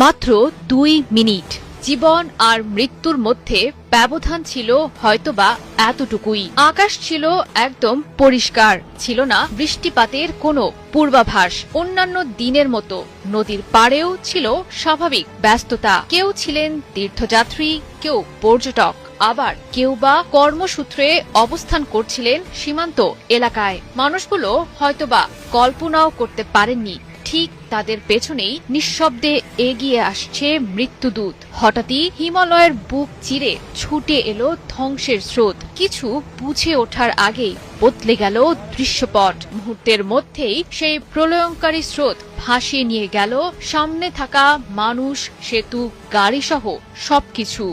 মাত্র 2 মিনিট। জীবন আর মৃত্যুর মধ্যে ব্যবধান ছিল হয়তোবা এতটুকুই। আকাশ ছিল একদম পরিষ্কার, ছিল না বৃষ্টিপাতের কোনো পূর্বাভাস। অন্যান্য দিনের মতো নদীর পাড়েও ছিল স্বাভাবিক ব্যস্ততা। কেউ ছিলেন তীর্থযাত্রী, কেউ পর্যটক, আবার কেউ বা কর্মসূত্রে অবস্থান করছিলেন সীমান্ত এলাকায়। মানুষগুলো হয়তোবা কল্পনাও করতে পারেননি ঠিক তাদের পেছনেই নিঃশব্দে এগিয়ে আসছে মৃত্যুদূত। হঠাৎই হিমালয়ের বুক চিরে ছুটে এলো ধ্বংসের স্রোত। কিছু বুঝে ওঠার আগেই বদলে গেল দৃশ্যপট। মুহূর্তের মধ্যেই সেই প্রলয়ঙ্কারী স্রোত ভাসিয়ে নিয়ে গেল সামনে থাকা মানুষ, সেতু, গাড়িসহ সবকিছু।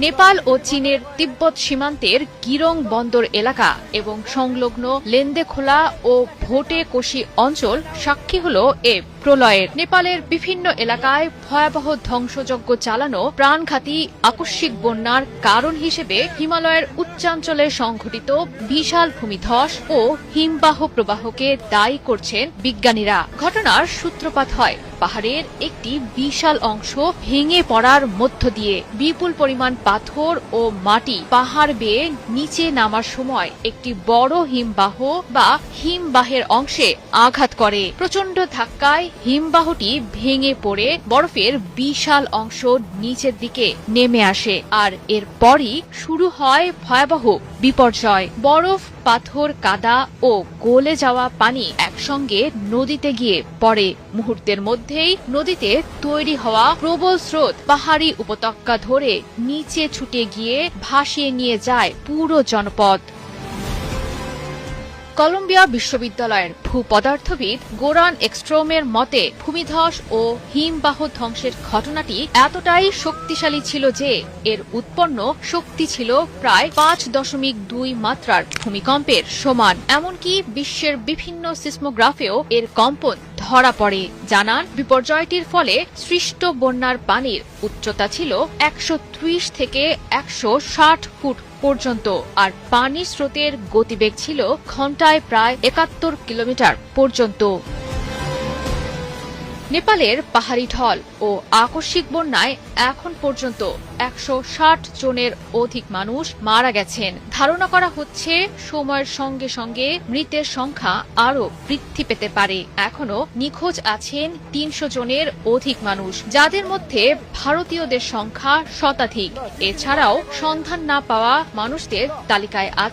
নেপাল ও চীনের তিব্বত সীমান্তের গিরং বন্দর এলাকা এবং সংলগ্ন লেন্দেখোলা ও ভোটেকোশি অঞ্চল সাক্ষী হল এ প্রলয়ের। নেপালের বিভিন্ন এলাকায় ভয়াবহ ধ্বংসযজ্ঞ চালানো প্রাণঘাতী আকস্মিক বন্যার কারণ হিসেবে হিমালয়ের উচ্চাঞ্চলে সংঘটিত বিশাল ভূমিধস ও হিমবাহ প্রবাহকে দায়ী করছেন বিজ্ঞানীরা। ঘটনার সূত্রপাত হয় পাহাড়ের একটি বিশাল অংশ ভেঙে পড়ার মধ্য দিয়ে। বিপুল পরিমাণ পাথর ও মাটি পাহাড় বেয়ে নিচে নামার সময় একটি বড় হিমবাহ বা হিমবাহের অংশে আঘাত করে। প্রচণ্ড ধাক্কায় হিমবাহটি ভেঙে পড়ে বরফের বিশাল অংশ নিচের দিকে নেমে আসে, আর এরপরই শুরু হয় ভয়াবহ বিপর্যয়। বরফ, পাথর, কাদা ও গলে যাওয়া পানি একসঙ্গে নদীতে গিয়ে পড়ে। মুহূর্তের মধ্যেই নদীতে তৈরি হওয়া প্রবল স্রোত পাহাড়ি উপত্যকা ধরে নিচে ছুটে গিয়ে ভাসিয়ে নিয়ে যায় পুরো জনপদ। কলম্বিয়া বিশ্ববিদ্যালয়ের ভূপদার্থবিদ গোরান একস্ট্রোমের মতে ভূমিধস ও হিমবাহ ধ্বংসের ঘটনাটি এতটাই শক্তিশালী ছিল যে এর উৎপন্ন শক্তি ছিল প্রায় 5.2 মাত্রার ভূমিকম্পের সমান। এমনকি বিশ্বের বিভিন্ন সিসমোগ্রাফেও এর কম্পন ধরা পড়ে। জানান, বিপর্যয়টির ফলে সৃষ্ট বন্যার পানির উচ্চতা ছিল 130 থেকে 160 ফুট পর্যন্ত, আর পানির স্রোতের গতিবেগ ছিল ঘন্টায় প্রায় 71 কিলোমিটার পর্যন্ত। নেপালের পাহাড়ি ঢল ও আকস্মিক বন্যায় এখন পর্যন্ত 160 জনের অধিক মানুষ মারা গেছেন। ধারণা করা হচ্ছে সময়ের সঙ্গে সঙ্গে মৃতের সংখ্যা আরও বৃদ্ধি পেতে পারে। এখনো নিখোঁজ আছেন 300 জনের অধিক মানুষ, যাদের মধ্যে ভারতীয়দের সংখ্যা শতাধিক। এছাড়াও সন্ধান না পাওয়া মানুষদের তালিকায় আছে